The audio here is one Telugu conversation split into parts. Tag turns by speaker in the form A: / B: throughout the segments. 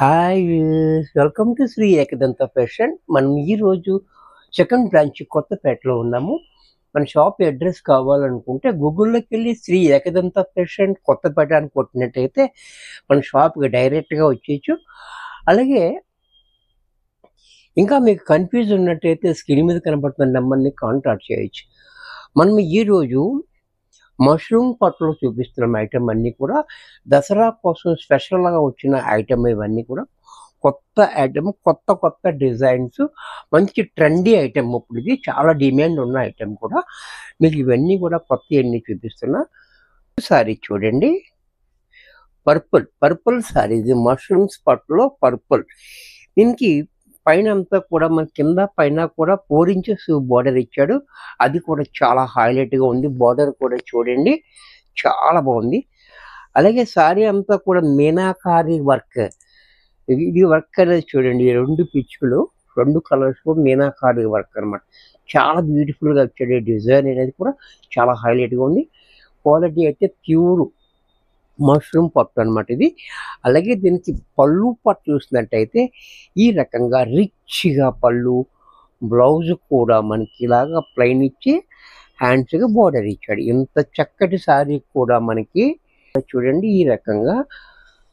A: Hi welcome to Shri Ekadanta fashion. మనం ఈరోజు సెకండ్ బ్రాంచ్ కొత్తపేటలో ఉన్నాము. మన షాప్ అడ్రస్ కావాలనుకుంటే గూగుల్లోకి వెళ్ళి శ్రీ ఏకదంత ఫ్యాషన్ కొత్తపేట అని కొట్టినట్టయితే మన షాప్కి డైరెక్ట్గా వచ్చేయచ్చు. అలాగే ఇంకా మీకు కన్ఫ్యూజ్ ఉన్నట్టయితే స్క్రీన్ మీద కనబడుతున్న నెంబర్ని కాంటాక్ట్ చేయొచ్చు. మనం ఈరోజు మష్రూమ్ పట్టులో చూపిస్తున్న ఐటమ్ అన్నీ కూడా దసరా కోసం స్పెషల్గా వచ్చిన ఐటమ్. ఇవన్నీ కూడా కొత్త ఐటమ్, కొత్త డిజైన్స్, మంచి ట్రెండీ ఐటమ్. ఇప్పుడు ఇది చాలా డిమాండ్ ఉన్న ఐటమ్ కూడా. మీకు ఇవన్నీ కూడా కొత్త అన్నీ చూపిస్తున్నా. సారీ చూడండి, పర్పుల్ సారీ. ఇది మష్రూమ్స్ పట్టులో పర్పుల్. దీనికి పైన అంతా కూడా మన కింద పైన కూడా 4 ఇంచెస్ బార్డర్ ఇచ్చాడు. అది కూడా చాలా హైలైట్గా ఉంది. బార్డర్ కూడా చూడండి, చాలా బాగుంది. అలాగే సారీ అంతా కూడా మీనాకారి వర్క్. ఇది వర్క్ అనేది చూడండి, 2 పిచ్చులు, 2 కలర్స్ మీనాకారి వర్క్ అనమాట. చాలా బ్యూటిఫుల్గా వచ్చాడు. డిజైన్ అనేది కూడా చాలా హైలైట్గా ఉంది. క్వాలిటీ అయితే ప్యూర్ మష్రూమ్ పట్టు అనమాట ఇది. అలాగే దీనికి పళ్ళు పట్టు చూసినట్టయితే ఈ రకంగా రిచ్గా పళ్ళు, బ్లౌజ్ కూడా మనకి ఇలాగా ప్లెయిన్ ఇచ్చి హ్యాండ్స్గా బార్డర్ ఇచ్చాడు. ఇంత చక్కటి శారీ కూడా మనకి చూడండి ఈ రకంగా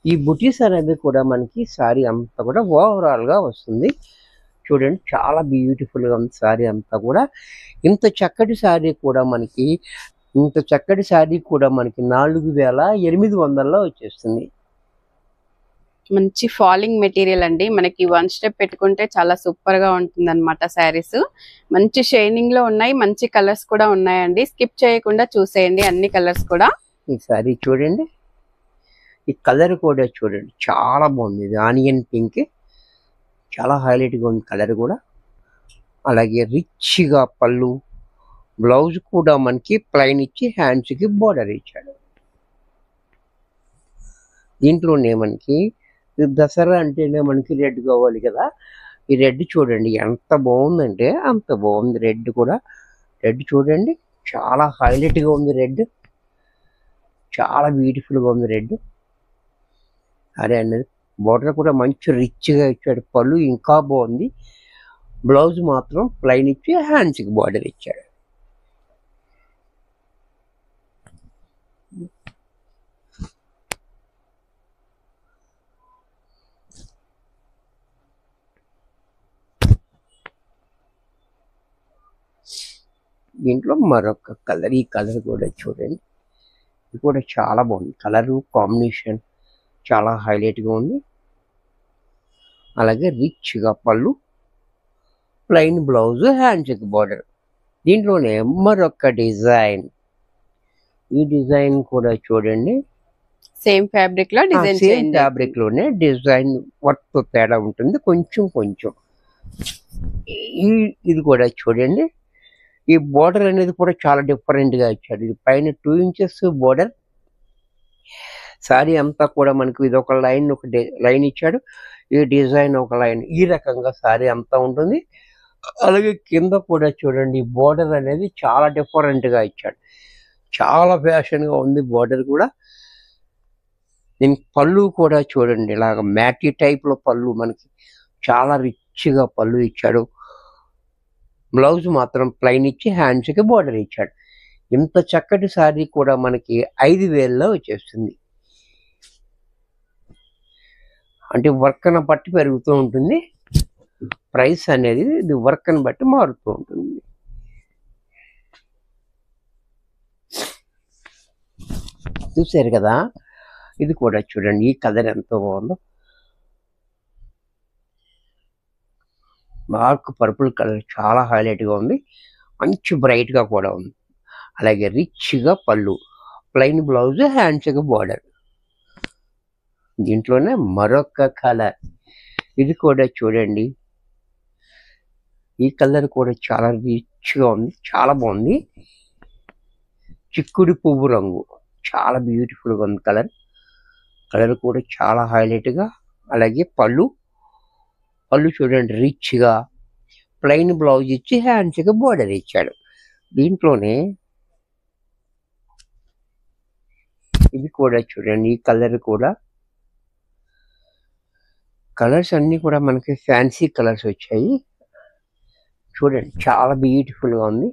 A: ఈ బుటీస్ అనేది కూడా మనకి శారీ అంతా కూడా ఓవరాల్గా వస్తుంది. చూడండి చాలా బ్యూటిఫుల్గా ఉంది శారీ అంతా కూడా. ఇంత చక్కటి శారీ కూడా మనకి 4800లో వచ్చేస్తుంది.
B: మంచి ఫాలింగ్ మెటీరియల్ అండి. మనకి 1 స్టెప్ పెట్టుకుంటే చాలా సూపర్ గా ఉంటుంది అనమాట. శారీస్ మంచి షైనింగ్ లో ఉన్నాయి, మంచి కలర్స్ కూడా ఉన్నాయండి. స్కిప్ చేయకుండా చూసేయండి అన్ని కలర్స్ కూడా.
A: ఈ శారీ చూడండి, ఈ కలర్ కూడా చూడండి చాలా బాగుంది. ఇది ఆనియన్ పింక్, చాలా హైలైట్గా ఉంది కలర్ కూడా. అలాగే రిచ్గా పళ్ళు, బ్లౌజ్ కూడా మనకి ప్లెయిన్ ఇచ్చి హ్యాండ్స్కి బార్డర్ ఇచ్చాడు. దీంట్లోనే మనకి దసరా అంటేనే మనకి రెడ్ కావాలి కదా. ఈ రెడ్ చూడండి ఎంత బాగుందంటే అంత బాగుంది. రెడ్ కూడా, రెడ్ చూడండి చాలా హైలైట్గా ఉంది. రెడ్ చాలా బ్యూటిఫుల్గా ఉంది. రెడ్ అదే అనేది బార్డర్ కూడా మంచి రిచ్గా ఇచ్చాడు. పళ్ళు ఇంకా బాగుంది. బ్లౌజ్ మాత్రం ప్లెయిన్ ఇచ్చి హ్యాండ్స్కి బార్డర్ ఇచ్చాడు. దీంట్లో మరొక కలర్, ఈ కలర్ కూడా చూడండి, ఇది కూడా చాలా బాగుంది. కలరు కాంబినేషన్ చాలా హైలైట్గా ఉంది. అలాగే రిచ్గా పళ్ళు, ప్లెయిన్ బ్లౌజ్, హ్యాండ్స్కి బార్డర్. దీంట్లోనే మరొక డిజైన్. ఈ డిజైన్ కూడా చూడండి,
B: సేమ్ ఫ్యాబ్రిక్ లో డిజైన్,
A: సేమ్ ఫ్యాబ్రిక్ లోనే డిజైన్ వర్క్ తేడా ఉంటుంది కొంచెం. ఇది కూడా చూడండి, ఈ బోర్డర్ అనేది కూడా చాలా డిఫరెంట్ గా ఇచ్చాడు. ఇది పైన 2 ఇంచెస్ బోర్డర్. సారీ అంతా కూడా మనకు ఇది ఒక లైన్ ఇచ్చాడు. ఈ డిజైన్ ఒక లైన్. ఈ రకంగా సారీ అంతా ఉంటుంది. అలాగే కింద కూడా చూడండి, బోర్డర్ అనేది చాలా డిఫరెంట్ గా ఇచ్చాడు. చాలా ఫ్యాషన్ గా ఉంది బోర్డర్ కూడా. దీనికి పళ్ళు కూడా చూడండి, ఇలాగ మ్యాటీ టైప్ లో పళ్ళు, మనకి చాలా రిచ్ గా పళ్ళు ఇచ్చాడు. బ్లౌజ్ మాత్రం ప్లెయిన్ ఇచ్చి హ్యాండ్స్కి బార్డర్ ఇచ్చాడు. ఇంత చక్కటి శారీ కూడా మనకి 5000లో వచ్చేస్తుంది. అంటే వర్క్ను బట్టి పెరుగుతూ ఉంటుంది ప్రైస్ అనేది. ఇది వర్క్ను బట్టి మారుతూ ఉంటుంది. చూసారు కదా, ఇది కూడా చూడండి, ఈ కలర్ ఎంత బాగుందో. డార్క్ పర్పుల్ కలర్ చాలా హైలైట్గా ఉంది. మంచి బ్రైట్గా కూడా ఉంది. అలాగే రిచ్గా పళ్ళు, ప్లెయిన్ బ్లౌజ్, హ్యాండ్స్కి బార్డర్. దీంట్లోనే మరొక కలర్, ఇది కూడా చూడండి, ఈ కలర్ కూడా చాలా రిచ్గా ఉంది, చాలా బాగుంది. చిక్కుడు పువ్వు రంగు, చాలా బ్యూటిఫుల్గా ఉంది కలర్. కలర్ కూడా చాలా హైలైట్గా. అలాగే పళ్ళు చూడండి రిచ్గా, ప్లెయిన్ బ్లౌజ్ ఇచ్చి హ్యాండ్స్కి బార్డర్ ఇచ్చాడు. దీంట్లోనే ఇది కూడా చూడండి, ఈ కలర్ కూడా కలర్స్ అన్నీ కూడా మనకి ఫ్యాన్సీ కలర్స్ వచ్చాయి. చూడండి చాలా బ్యూటిఫుల్గా ఉంది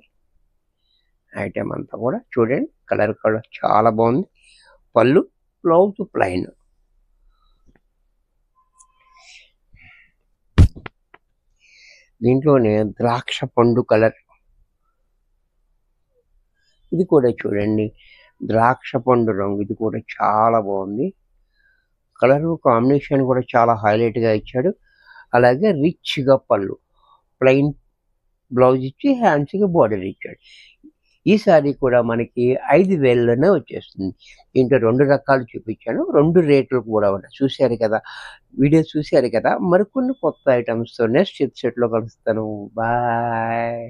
A: ఐటెం అంతా కూడా. చూడండి కలర్ కూడా చాలా బాగుంది. పళ్ళు, బ్లౌజ్ ప్లైన్. దీంట్లోనే ద్రాక్ష పండు కలర్, ఇది కూడా చూడండి ద్రాక్ష పండు రంగు, ఇది కూడా చాలా బాగుంది. కలర్ కాంబినేషన్ కూడా చాలా హైలైట్గా ఇచ్చాడు. అలాగే రిచ్గా పళ్ళు, ప్లెయిన్ బ్లౌజ్ ఇచ్చి హ్యాండ్స్కి బార్డర్ ఇచ్చాడు. ఈ సారీ కూడా మనకి 5,000లోనే వచ్చేస్తుంది. దీంట్లో 2 రకాలు చూపించాను, 2 రేట్లు కూడా ఉన్నాయి. చూశారు కదా, వీడియో చూశారు కదా. మరికొన్ని కొత్త ఐటమ్స్తో నెక్స్ట్ ఎపిసోడ్లో కలుస్తాను. బాయ్.